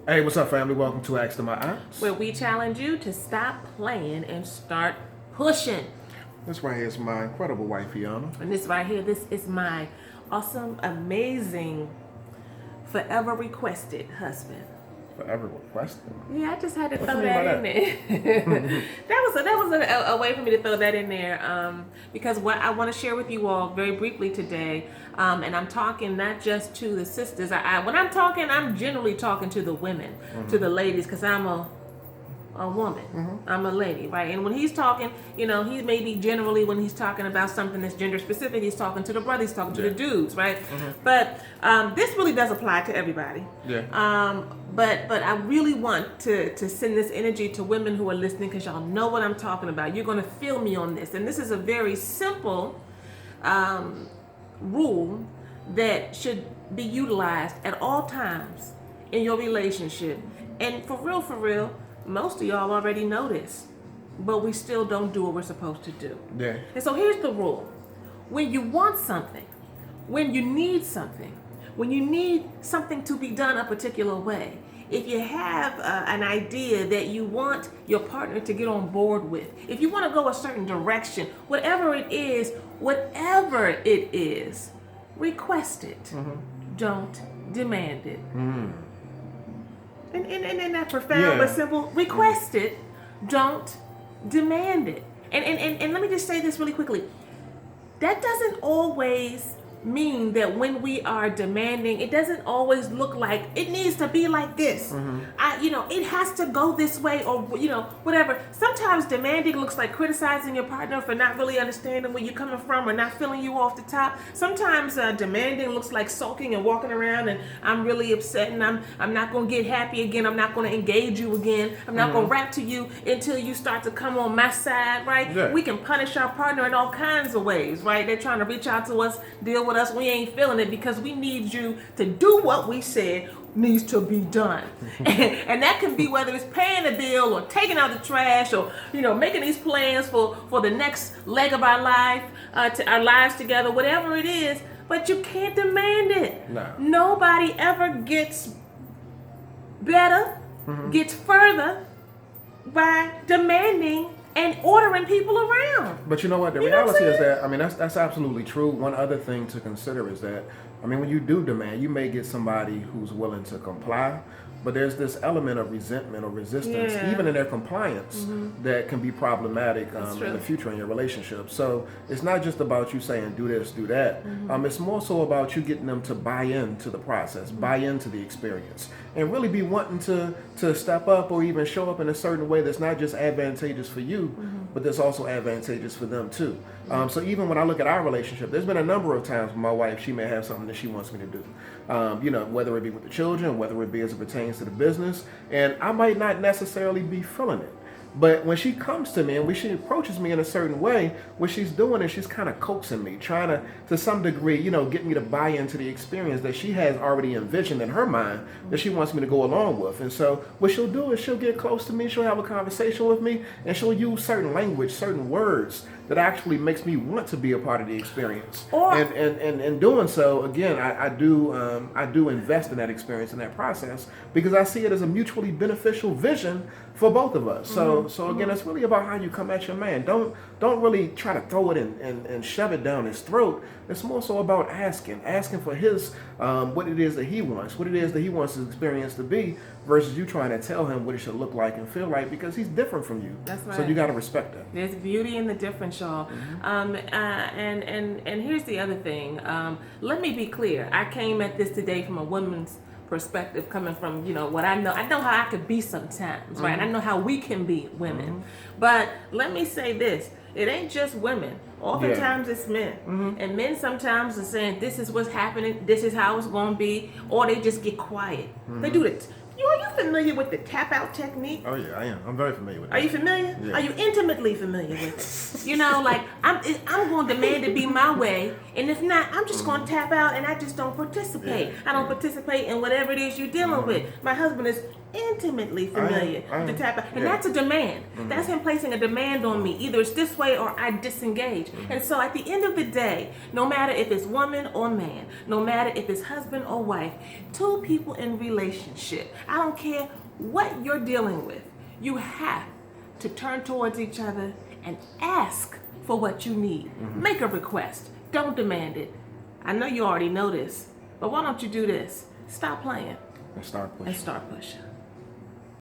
Hey, what's up, family? Welcome to Ask to My Ops. where we challenge you to stop playing and start pushing. This right here is my incredible wife, Aiyana. And this right here, this is my awesome, amazing, forever requested husband. Forever requesting. Yeah, I just had to What throw you mean that by in there. that was a way for me to throw that in there because what I want to share with you all very briefly today, and I'm talking not just to the sisters. When I'm talking, I'm generally talking to the women, to the ladies, because I'm a woman. I'm a lady, right? And when he's talking, he may be generally, when he's talking about something that's gender specific, he's talking to the brothers, he's talking to the dudes, right? But this really does apply to everybody. Yeah. But I really want to send this energy to women who are listening, because y'all know what I'm talking about. You're going to feel me on this. And this is a very simple rule that should be utilized at all times in your relationship. And for real, most of y'all already know this, but we still don't do what we're supposed to do. Yeah. And so here's the rule. When you want something, when you need something, when you need something to be done a particular way, if you have an idea that you want your partner to get on board with, if you want to go a certain direction, whatever it is, request it. Don't demand it. And that profound but simple. Request it, don't demand it. And let me just say this really quickly. That doesn't always mean that when we are demanding, it doesn't always look like it needs to be like this. It has to go this way, or whatever. Sometimes demanding looks like criticizing your partner for not really understanding where you're coming from or not feeling you off the top. Sometimes demanding looks like sulking and walking around and I'm really upset and I'm not going to get happy again. I'm not going to engage you again. I'm not going to rap to you until you start to come on my side, right? Yeah. We can punish our partner in all kinds of ways, right? They're trying to reach out to us, deal with us. We ain't feeling it because we need you to do what we said needs to be done. And that can be whether it's paying a bill or taking out the trash or making these plans for the next leg of our life, to our lives together, whatever it is. But you can't demand it. No. Nobody ever gets better, gets further by demanding and ordering people around. But you know what? The reality is that, that's absolutely true. One other thing to consider is that, when you do demand, you may get somebody who's willing to comply, but there's this element of resentment or resistance, even in their compliance, that can be problematic in the future in your relationship. So it's not just about you saying, do this, do that. It's more so about you getting them to buy into the process, buy into the experience, and really be wanting to step up or even show up in a certain way that's not just advantageous for you, but that's also advantageous for them too. So even when I look at our relationship, there's been a number of times with my wife, she may have something that she wants me to do. Whether it be with the children, whether it be as it pertains to the business, and I might not necessarily be feeling it. But when she comes to me and when she approaches me in a certain way, what she's doing is she's kind of coaxing me, trying to some degree, get me to buy into the experience that she has already envisioned in her mind that she wants me to go along with. And so what she'll do is she'll get close to me, she'll have a conversation with me, and she'll use certain language, certain words that actually makes me want to be a part of the experience. And in doing so, again, I do invest in that experience, in that process, because I see it as a mutually beneficial vision for both of us. So again, it's really about how you come at your man. Don't really try to throw it and shove it down his throat. It's more so about asking for his what it is that he wants, what it is that he wants his experience to be, versus you trying to tell him what it should look like and feel like, because he's different from you. That's right. So you got to respect that. There's beauty in the difference, y'all. And here's the other thing. Let me be clear. I came at this today from a woman's perspective, coming from what I know how I could be sometimes, right? I know how we can be women. But let me say this: it ain't just women. Oftentimes it's men, and men sometimes are saying, this is what's happening, this is how it's going to be, or they just get quiet. They do this. Are you familiar with the tap out technique? Oh yeah, I am. I'm very familiar with that. Are you familiar? Yeah. Are you intimately familiar with it? I'm going to demand it be my way, and if not, I'm just going to tap out and I just don't participate. I don't participate in whatever it is you're dealing with. My husband is intimately familiar with the tap out, and that's a demand. That's him placing a demand on me. Either it's this way or I disengage. And so at the end of the day, no matter if it's woman or man, no matter if it's husband or wife, two people in relationship, I don't care what you're dealing with. You have to turn towards each other and ask for what you need. Mm-hmm. Make a request. Don't demand it. I know you already know this, but why don't you do this? Stop playing And start pushing. and start pushing.